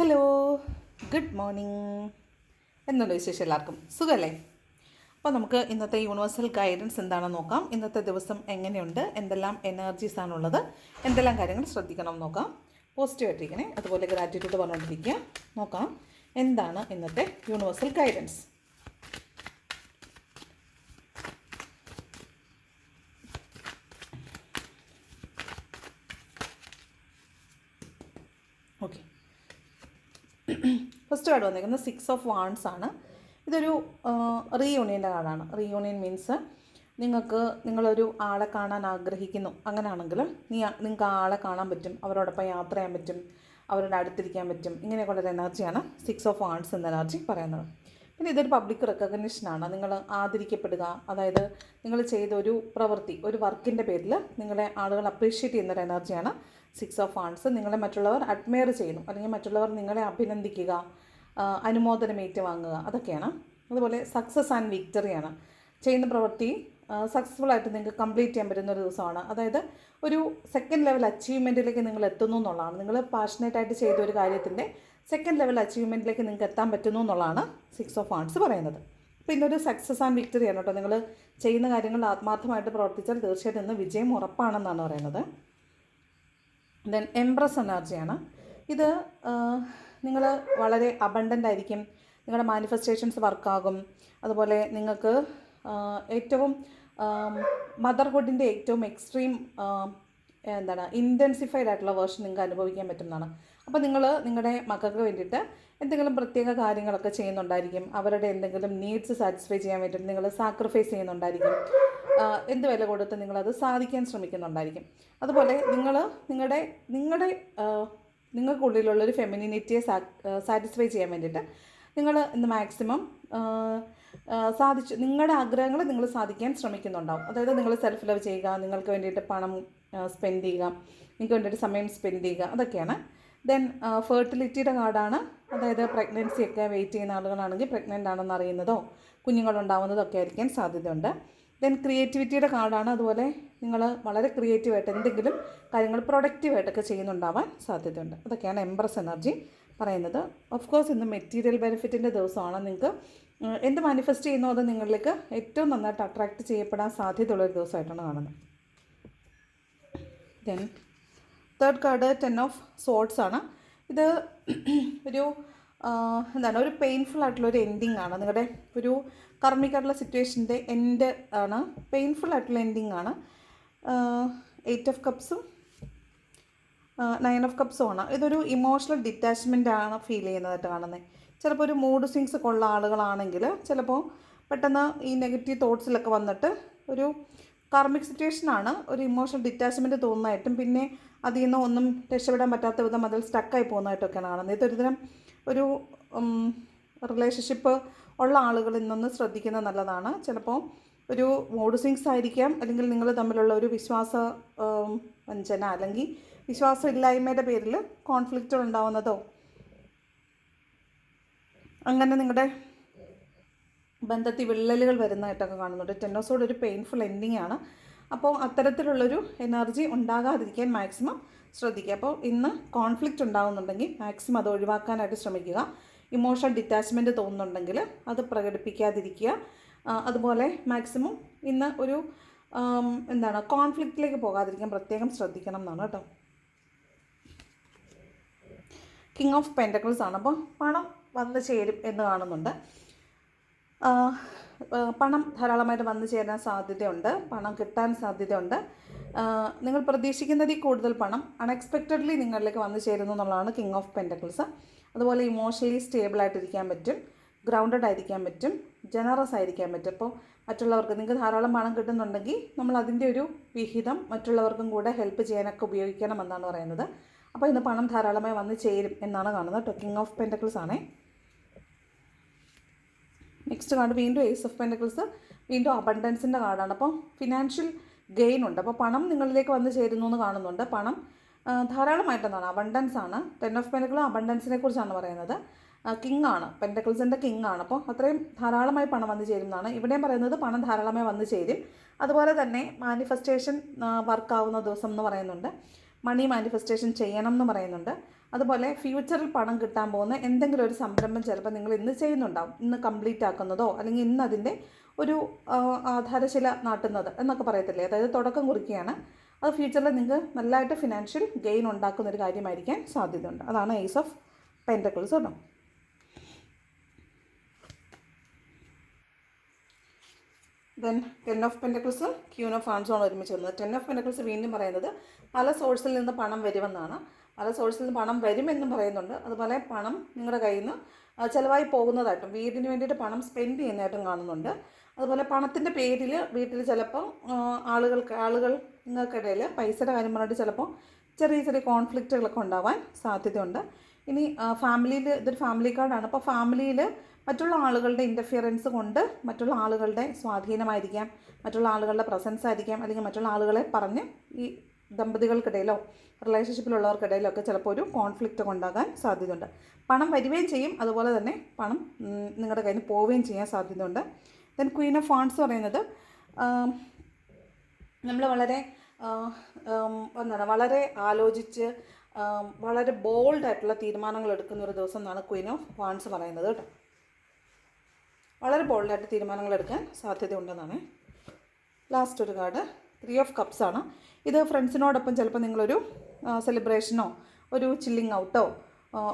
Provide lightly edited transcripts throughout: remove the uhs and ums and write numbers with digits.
Hello, good morning. എന്തുണ്ട് വിശേഷം? എല്ലാവർക്കും സുഖമല്ലേ? അപ്പോൾ നമുക്ക് ഇന്നത്തെ യൂണിവേഴ്സൽ ഗൈഡൻസ് എന്താണെന്ന് നോക്കാം. ഇന്നത്തെ ദിവസം എങ്ങനെയുണ്ട്, എന്തെല്ലാം എനർജീസ് ആണുള്ളത്, എന്തെല്ലാം കാര്യങ്ങൾ ശ്രദ്ധിക്കണം നോക്കാം. പോസിറ്റീവായിട്ടിരിക്കണേ, അതുപോലെ ഗ്രാറ്റിറ്റ്യൂഡ് പറഞ്ഞുകൊണ്ടിരിക്കുക. നോക്കാം എന്താണ് ഇന്നത്തെ universal guidance. Okay, first card വന്നിരിക്കുന്നത് 6 ഓഫ് വാൺസ് ആണ്. ഇതൊരു റീയൂണിയൻ്റെ കാർഡാണ്. റീയൂണിയൻ മീൻസ് നിങ്ങളൊരു ആളെ കാണാൻ ആഗ്രഹിക്കുന്നു. അങ്ങനെയാണെങ്കിൽ നിങ്ങൾക്ക് ആ ആളെ കാണാൻ പറ്റും, അവരോടൊപ്പം യാത്ര ചെയ്യാൻ പറ്റും, അവരുടെ അടുത്തിരിക്കാൻ പറ്റും. ഇങ്ങനെയൊക്കെയുള്ളൊരു എനർജിയാണ് 6 ഓഫ് വാൺസ് എന്ന എനർജി പറയുന്നത്. പിന്നെ ഇതൊരു പബ്ലിക് റെക്കഗ്നിഷനാണ്. നിങ്ങൾ ആദരിക്കപ്പെടുക, അതായത് നിങ്ങൾ ചെയ്ത ഒരു പ്രവൃത്തി, ഒരു വർക്കിൻ്റെ പേരിൽ നിങ്ങളെ ആളുകൾ അപ്രീഷിയേറ്റ് ചെയ്യുന്നൊരു എനർജിയാണ് 6 ഓഫ് വാൺസ്. നിങ്ങളെ മറ്റുള്ളവർ അഡ്മയർ ചെയ്യുന്നു, അല്ലെങ്കിൽ മറ്റുള്ളവർ നിങ്ങളെ അഭിനന്ദിക്കുക, അനുമോദനം ഏറ്റുവാങ്ങുക, അതൊക്കെയാണ്. അതുപോലെ സക്സസ് ആൻഡ് വിക്ടറിയാണ്. ചെയ്യുന്ന പ്രവൃത്തി സക്സസ്ഫുള്ളായിട്ട് നിങ്ങൾക്ക് കംപ്ലീറ്റ് ചെയ്യാൻ പറ്റുന്ന ഒരു ദിവസമാണ്. അതായത് ഒരു സെക്കൻഡ് ലെവൽ അച്ചീവ്മെൻറ്റിലേക്ക് നിങ്ങൾ എത്തുന്നു എന്നുള്ളതാണ്. നിങ്ങൾ പാഷനേറ്റായിട്ട് ചെയ്ത ഒരു കാര്യത്തിൻ്റെ സെക്കൻഡ് ലെവൽ അച്ചീവ്മെൻറ്റിലേക്ക് നിങ്ങൾക്ക് എത്താൻ പറ്റുന്നു എന്നുള്ളതാണ് 6 ഓഫ് വാൺസ് പറയുന്നത്. പിന്നെ ഒരു സക്സസ് ആൻഡ് വിക്ടറിയാണ് കേട്ടോ. നിങ്ങൾ ചെയ്യുന്ന കാര്യങ്ങൾ ആത്മാർത്ഥമായിട്ട് പ്രവർത്തിച്ചാൽ തീർച്ചയായിട്ടും ഇന്ന് വിജയം ഉറപ്പാണെന്നാണ് പറയുന്നത്. ദെൻ എംപ്രസ് എനർജിയാണ്. ഇത് നിങ്ങൾ വളരെ അബണ്ടൻ്റ് ആയിരിക്കും, നിങ്ങളുടെ മാനിഫെസ്റ്റേഷൻസ് വർക്കാകും. അതുപോലെ നിങ്ങൾക്ക് ഏറ്റവും മദർഹുഡിൻ്റെ ഏറ്റവും എക്സ്ട്രീം ഇൻറ്റൻസിഫൈഡ് ആയിട്ടുള്ള വേർഷൻ നിങ്ങൾക്ക് അനുഭവിക്കാൻ പറ്റുന്നതാണ്. അപ്പോൾ നിങ്ങൾ നിങ്ങളുടെ മക്കൾക്ക് വേണ്ടിയിട്ട് എന്തെങ്കിലും പ്രത്യേക കാര്യങ്ങളൊക്കെ ചെയ്യുന്നുണ്ടായിരിക്കും. അവരുടെ എന്തെങ്കിലും നീഡ്സ് സാറ്റിസ്ഫൈ ചെയ്യാൻ വേണ്ടിയിട്ട് നിങ്ങൾ സാക്രിഫൈസ് ചെയ്യുന്നുണ്ടായിരിക്കും. എന്ത് വില കൊടുത്ത് നിങ്ങളത് സാധിക്കാൻ ശ്രമിക്കുന്നുണ്ടായിരിക്കും. അതുപോലെ നിങ്ങൾക്കുള്ളിലുള്ളൊരു ഫെമിനിനിറ്റിയെ സാറ്റിസ്ഫൈ ചെയ്യാൻ വേണ്ടിയിട്ട് നിങ്ങൾ ഇന്ന് മാക്സിമം നിങ്ങളുടെ ആഗ്രഹങ്ങൾ നിങ്ങൾ സാധിക്കാൻ ശ്രമിക്കുന്നുണ്ടാവും. അതായത് നിങ്ങൾ സെൽഫ് ലവ് ചെയ്യുക, നിങ്ങൾക്ക് വേണ്ടിയിട്ട് പണം സ്പെൻഡ് ചെയ്യുക, നിങ്ങൾക്ക് വേണ്ടിയിട്ട് സമയം സ്പെൻഡ് ചെയ്യുക, അതൊക്കെയാണ്. ദെൻ ഫെർട്ടിലിറ്റിയുടെ കാർഡാണ്. അതായത് പ്രഗ്നൻസിയൊക്കെ വെയിറ്റ് ചെയ്യുന്ന ആളുകളാണെങ്കിൽ പ്രഗ്നൻ്റ് ആണെന്ന് അറിയുന്നതോ കുഞ്ഞുങ്ങളുണ്ടാവുന്നതോ ഒക്കെ ആയിരിക്കാൻ സാധ്യതയുണ്ട്. ദെൻ ക്രിയേറ്റിവിറ്റിയുടെ കാർഡാണ്. അതുപോലെ നിങ്ങൾ വളരെ ക്രിയേറ്റീവായിട്ട് എന്തെങ്കിലും കാര്യങ്ങൾ പ്രൊഡക്റ്റീവായിട്ടൊക്കെ ചെയ്യുന്നുണ്ടാവാൻ സാധ്യതയുണ്ട്. അതൊക്കെയാണ് എംപ്രസ് എനർജി പറയുന്നത്. ഓഫ് കോഴ്സ് ഇന്ന് മെറ്റീരിയൽ ബെനിഫിറ്റിൻ്റെ ദിവസമാണ്. നിങ്ങൾക്ക് എന്ത് മാനിഫെസ്റ്റ് ചെയ്യുന്നോ അത് നിങ്ങളിലേക്ക് ഏറ്റവും നന്നായിട്ട് അട്രാക്റ്റ് ചെയ്യപ്പെടാൻ സാധ്യതയുള്ളൊരു ദിവസമായിട്ടാണ് കാണുന്നത്. Then third card 10 of swords ആണ്. ഇത് ഒരു പെയിൻഫുൾ ആയിട്ടുള്ളൊരു എൻഡിങ് ആണ്. നിങ്ങളുടെ ഒരു കർമ്മിക്കായിട്ടുള്ള സിറ്റുവേഷൻ്റെ എൻഡ് ആണ്, പെയിൻഫുൾ ആയിട്ടുള്ള എൻഡിങ് ആണ്. 8 ഓഫ് കപ്സും 9 ഓഫ് കപ്സും ആണ്. ഇതൊരു ഇമോഷണൽ ഡിറ്റാച്ച്മെൻ്റ് ആണ് ഫീൽ ചെയ്യുന്നതായിട്ട് കാണുന്നത്. ചിലപ്പോൾ ഒരു മൂഡ് സ്വിങ്സ് ഒക്കെ ഉള്ള ആളുകളാണെങ്കിൽ ചിലപ്പോൾ പെട്ടെന്ന് ഈ നെഗറ്റീവ് തോട്ട്സിലൊക്കെ വന്നിട്ട് ഒരു കാർമിക് സിറ്റുവേഷനാണ്, ഒരു ഇമോഷണൽ ഡിറ്റാച്ച്മെൻറ്റ് തോന്നുന്നതായിട്ടും പിന്നെ അതിൽ നിന്ന് ഒന്നും രക്ഷപ്പെടാൻ പറ്റാത്ത വിധം അതിൽ സ്റ്റക്കായി പോകുന്നതായിട്ടൊക്കെയാണ് കാണുന്നത്. ഇതൊരു തരം ഒരു റിലേഷൻഷിപ്പ് ഉള്ള ആളുകൾ ഇന്നൊന്ന് ശ്രദ്ധിക്കുന്നത് നല്ലതാണ്. ചിലപ്പോൾ ഒരു മൂഡ് സ്വിങ്സ് ആയിരിക്കാം, അല്ലെങ്കിൽ നിങ്ങൾ തമ്മിലുള്ള ഒരു വഞ്ചന അല്ലെങ്കിൽ വിശ്വാസമില്ലായ്മയുടെ പേരിൽ കോൺഫ്ലിക്റ്റുകൾ ഉണ്ടാവുന്നതോ അങ്ങനെ നിങ്ങളുടെ ബന്ധത്തിൽ വിള്ളലുകൾ വരുന്നതായിട്ടൊക്കെ കാണുന്നുണ്ട്. 10 ഓഫ് സോർഡ് ഒരു പെയിൻഫുൾ എൻഡിങ് ആണ്. അപ്പോൾ അത്തരത്തിലുള്ളൊരു എനർജി ഉണ്ടാകാതിരിക്കാൻ മാക്സിമം ശ്രദ്ധിക്കുക. അപ്പോൾ ഇന്ന് കോൺഫ്ലിക്റ്റ് ഉണ്ടാകുന്നുണ്ടെങ്കിൽ മാക്സിമം അത് ഒഴിവാക്കാനായിട്ട് ശ്രമിക്കുക. ഇമോഷണൽ ഡിറ്റാച്ച്മെൻറ്റ് തോന്നുന്നുണ്ടെങ്കിൽ അത് പ്രകടിപ്പിക്കാതിരിക്കുക. അതുപോലെ മാക്സിമം ഇന്ന് ഒരു കോൺഫ്ലിക്റ്റിലേക്ക് പോകാതിരിക്കാൻ പ്രത്യേകം ശ്രദ്ധിക്കണം എന്നാണ് കേട്ടോ. കിങ് ഓഫ് പെൻറ്റക്കിൾസ് ആണ്. അപ്പോൾ പണം വന്നു ചേരും എന്ന് കാണുന്നുണ്ട്. പണം ധാരാളമായിട്ട് വന്നു ചേരാൻ സാധ്യതയുണ്ട്, പണം കിട്ടാൻ സാധ്യതയുണ്ട്. നിങ്ങൾ പ്രതീക്ഷിക്കുന്നതിൽ കൂടുതൽ പണം അൺഎക്സ്പെക്റ്റഡ്ലി നിങ്ങളിലേക്ക് വന്നു ചേരുന്നു എന്നുള്ളതാണ് കിങ് ഓഫ് പെൻറ്റക്കിൾസ്. അതുപോലെ ഇമോഷണലി സ്റ്റേബിളായിട്ടിരിക്കാൻ പറ്റും, ഗ്രൗണ്ടഡ് ആയിരിക്കാൻ പറ്റും, ജനറസ് ആയിരിക്കാൻ പറ്റും. അപ്പോൾ മറ്റുള്ളവർക്ക് നിങ്ങൾക്ക് ധാരാളം പണം കിട്ടുന്നുണ്ടെങ്കിൽ നമ്മൾ അതിൻ്റെ ഒരു വിഹിതം മറ്റുള്ളവർക്കും കൂടെ ഹെൽപ്പ് ചെയ്യാനൊക്കെ ഉപയോഗിക്കണം എന്നാണ് പറയുന്നത്. അപ്പോൾ ഇന്ന് പണം ധാരാളമായി വന്നു ചേരും എന്നാണ് കാണുന്നത് കേട്ടോ. കിങ് ഓഫ് പെൻറ്റക്കിൾസ് ആണേ. നെക്സ്റ്റ് കാർഡ് വീണ്ടും ഏസ് ഓഫ് പെൻറ്റക്കിൾസ്, വീണ്ടും അബണ്ടൻസിൻ്റെ കാർഡാണ്. അപ്പോൾ ഫിനാൻഷ്യൽ ഗെയിൻ ഉണ്ട്. അപ്പോൾ പണം നിങ്ങളിലേക്ക് വന്നു ചേരുന്നു എന്ന് കാണുന്നുണ്ട്. പണം ധാരാളമായിട്ടെന്നാണ്, അബണ്ടൻസ് ആണ്. 10 ഓഫ് പെൻറ്റക്കിൾ അബണ്ടൻസിനെ കുറിച്ചാണ് പറയുന്നത്. കിങ് ആണ്, പെൻറ്റക്കിൾസിൻ്റെ കിങ് ആണ്. അപ്പോൾ അത്രയും ധാരാളമായി പണം വന്നു ചേരുന്നതാണ്. ഇവിടെയും പറയുന്നത് പണം ധാരാളമായി വന്നു ചേരും. അതുപോലെ തന്നെ മാനിഫെസ്റ്റേഷൻ വർക്കാവുന്ന ദിവസം എന്ന് പറയുന്നുണ്ട്. മണി മാനിഫെസ്റ്റേഷൻ ചെയ്യണം എന്ന് പറയുന്നുണ്ട്. അതുപോലെ ഫ്യൂച്ചറിൽ പണം കിട്ടാൻ പോകുന്ന എന്തെങ്കിലും ഒരു സംരംഭം ചിലപ്പോൾ നിങ്ങൾ ഇന്ന് ചെയ്യുന്നുണ്ടാവും, ഇന്ന് കംപ്ലീറ്റ് ആക്കുന്നതോ അല്ലെങ്കിൽ ഇന്ന് അതിൻ്റെ ഒരു ആധാരശില നാട്ടുന്നത് എന്നൊക്കെ പറയത്തില്ലേ, അതായത് തുടക്കം കുറിക്കുകയാണ്. അത് ഫ്യൂച്ചറിൽ നിങ്ങൾക്ക് നല്ലതായിട്ട് ഫിനാൻഷ്യൽ ഗെയിൻ ഉണ്ടാക്കുന്ന ഒരു കാര്യമായിരിക്കാൻ സാധ്യതയുണ്ട്. അതാണ് ഏസ് ഓഫ് പെൻറ്റക്കിൾസ് കേട്ടോ. ദെൻ 10 ഓഫ് പെൻറ്റക്കിൾസും ക്യൂൻ ഓഫ് വാൺസുമാണ് ഒരുമിച്ച് വരുന്നത്. 10 ഓഫ് പെൻറ്റക്കിൾസ് വീണ്ടും പറയുന്നത് പല സോഴ്സിൽ നിന്ന് പണം വരുമെന്നാണ്. പല സോഴ്സിൽ നിന്ന് പണം വരുമെന്നും പറയുന്നുണ്ട്. അതുപോലെ പണം നിങ്ങളുടെ കയ്യിൽ നിന്ന് ചിലവായി പോകുന്നതായിട്ടും വീടിന് വേണ്ടിയിട്ട് പണം സ്പെൻഡ് ചെയ്യുന്നതായിട്ടും കാണുന്നുണ്ട്. അതുപോലെ പണത്തിൻ്റെ പേരിൽ വീട്ടിൽ ചിലപ്പോൾ ആളുകൾ നിങ്ങൾക്കിടയിൽ പൈസയുടെ കാര്യം പറഞ്ഞിട്ട് ചിലപ്പോൾ ചെറിയ ചെറിയ കോൺഫ്ലിക്റ്റുകളൊക്കെ ഉണ്ടാവാൻ സാധ്യതയുണ്ട്. ഇനി ഫാമിലിയിൽ, ഇതൊരു ഫാമിലി കാർഡാണ്. അപ്പോൾ ഫാമിലിയിൽ മറ്റുള്ള ആളുകളുടെ ഇൻ്റർഫിയറൻസ് കൊണ്ട് മറ്റുള്ള ആളുകളുടെ സ്വാധീനമായിരിക്കാം, മറ്റുള്ള ആളുകളുടെ പ്രസൻസ് ആയിരിക്കാം, അല്ലെങ്കിൽ മറ്റുള്ള ആളുകളെ പറഞ്ഞ് ഈ ദമ്പതികൾക്കിടയിലോ റിലേഷൻഷിപ്പിലുള്ളവർക്കിടയിലോ ഒക്കെ ചിലപ്പോൾ ഒരു കോൺഫ്ലിക്റ്റ് ഉണ്ടാകാൻ സാധ്യതയുണ്ട്. പണം വരികയും ചെയ്യും, അതുപോലെ തന്നെ പണം നിങ്ങളുടെ കയ്യിൽ നിന്ന് പോവുകയും ചെയ്യാൻ സാധ്യതയുണ്ട്. ദെൻ ക്വീൻ ഓഫ് വാൺസ് പറയുന്നത് നമ്മൾ വളരെ ആലോചിച്ച് വളരെ ബോൾഡായിട്ടുള്ള തീരുമാനങ്ങൾ എടുക്കുന്ന ഒരു ദിവസം എന്നാണ് ക്വീൻ ഓഫ് വാൺസ് പറയുന്നത് കേട്ടോ. വളരെ ബോൾഡായിട്ട് തീരുമാനങ്ങൾ എടുക്കാൻ സാധ്യതയുണ്ടെന്നാണ്. ലാസ്റ്റ് ഒരു കാർഡ് 3 ഓഫ് കപ്സ് ആണ്. ഇത് ഫ്രണ്ട്സിനോടൊപ്പം ചിലപ്പോൾ നിങ്ങളൊരു സെലിബ്രേഷനോ ഒരു ചില്ലിങ് ഔട്ടോ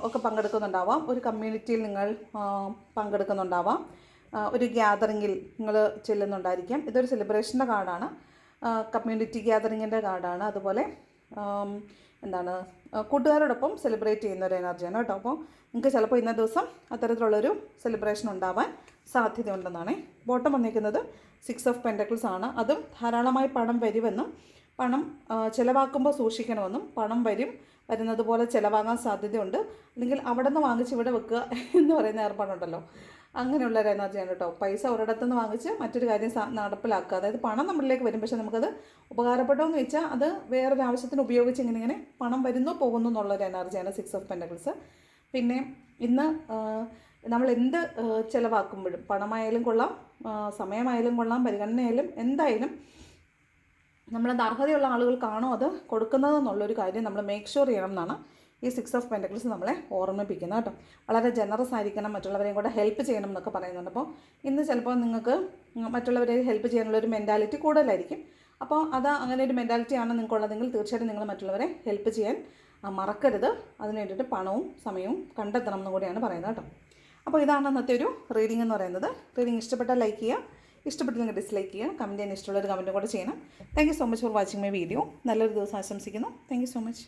ഒക്കെ പങ്കെടുക്കുന്നുണ്ടാവാം. ഒരു കമ്മ്യൂണിറ്റിയിൽ നിങ്ങൾ പങ്കെടുക്കുന്നുണ്ടാവാം. ഒരു ഗ്യാതറിങ്ങിൽ നിങ്ങൾ ചെല്ലുന്നുണ്ടായിരിക്കാം. ഇതൊരു സെലിബ്രേഷൻ്റെ കാർഡാണ്, കമ്മ്യൂണിറ്റി ഗ്യാതറിങ്ങിൻ്റെ കാർഡാണ്. അതുപോലെ കൂട്ടുകാരോടൊപ്പം സെലിബ്രേറ്റ് ചെയ്യുന്ന ഒരു എനർജിയാണ് കേട്ടോ. അപ്പോൾ നിങ്ങൾക്ക് ചിലപ്പോൾ ഇന്ന ദിവസം അത്തരത്തിലുള്ളൊരു സെലിബ്രേഷൻ ഉണ്ടാവാൻ സാധ്യതയുണ്ടെന്നാണ്. ബോട്ടം വന്നിരിക്കുന്നത് 6 ഓഫ് പെൻറ്റക്കിൾസ് ആണ്. അതും ധാരാളമായി പണം വരുമെന്നും പണം ചിലവാക്കുമ്പോൾ സൂക്ഷിക്കണമെന്നും പണം വരുന്നത് പോലെ ചിലവാകാൻ സാധ്യതയുണ്ട്, അല്ലെങ്കിൽ അവിടെ നിന്ന് വാങ്ങിച്ച് ഇവിടെ വെക്കുക എന്ന് പറയുന്ന ഏർപ്പാടുണ്ടല്ലോ, അങ്ങനെയുള്ളൊരു എനർജിയാണ് കേട്ടോ. പൈസ ഒരിടത്തു നിന്ന് വാങ്ങിച്ച് മറ്റൊരു കാര്യം നടപ്പിലാക്കുക. അതായത് പണം നമ്മളിലേക്ക് വരും, പക്ഷേ നമുക്കത് ഉപകാരപ്പെട്ടോന്ന് വെച്ചാൽ അത് വേറൊരു ആവശ്യത്തിന് ഉപയോഗിച്ച് ഇങ്ങനെ പണം വരുന്നു പോകുന്നു എന്നുള്ളൊരു എനർജിയാണ് 6 ഓഫ് പെൻറ്റക്കിൾസ്. പിന്നെ ഇന്ന് നമ്മൾ എന്ത് ചിലവാക്കുമ്പോഴും, പണമായാലും കൊള്ളാം, സമയമായാലും കൊള്ളാം, പരിഗണനയായാലും എന്തായാലും നമ്മളത് അർഹതയുള്ള ആളുകൾക്കാണോ അത് കൊടുക്കുന്നതെന്നുള്ളൊരു കാര്യം നമ്മൾ മേക്ക് ഷുവർ ചെയ്യണം എന്നാണ് ഈ 6 ഓഫ് പെൻറ്റക്കിൾസ് നമ്മളെ ഓർമ്മിപ്പിക്കുന്നത് കേട്ടോ. വളരെ ജനറസ് ആയിരിക്കണം, മറ്റുള്ളവരെയും കൂടെ ഹെൽപ്പ് ചെയ്യണം എന്നൊക്കെ പറയുന്നുണ്ട്. അപ്പോൾ ഇന്ന് ചിലപ്പോൾ നിങ്ങൾക്ക് മറ്റുള്ളവരെ ഹെൽപ്പ് ചെയ്യാനുള്ളൊരു മെൻറ്റാലിറ്റി കൂടുതലായിരിക്കും. അപ്പോൾ അങ്ങനെ ഒരു മെൻറ്റാലിറ്റിയാണ് നിങ്ങൾക്കുള്ളതെങ്കിൽ തീർച്ചയായിട്ടും നിങ്ങൾ മറ്റുള്ളവരെ ഹെൽപ്പ് ചെയ്യാൻ മറക്കരുത്. അതിന് വേണ്ടിയിട്ട് പണവും സമയവും കണ്ടെത്തണം എന്നും കൂടിയാണ് പറയുന്നത് കേട്ടോ. അപ്പോൾ ഇതാണ് ഇന്നത്തെ ഒരു റീഡിംഗ് എന്ന് പറയുന്നത്. റീഡിംഗ് ഇഷ്ടപ്പെട്ടാൽ ലൈക്ക് ചെയ്യുക, ഇഷ്ടപ്പെട്ടില്ലെങ്കിൽ ഡിസ്ലൈക്ക് ചെയ്യുക, കമൻറ്റ് ചെയ്യാൻ ഇഷ്ടമുള്ളൊരു കമൻറ്റും കൂടെ ചെയ്യണം. Thank you so much for watching my video. നല്ലൊരു ദിവസം ആശംസിക്കുന്നു. Thank you so much.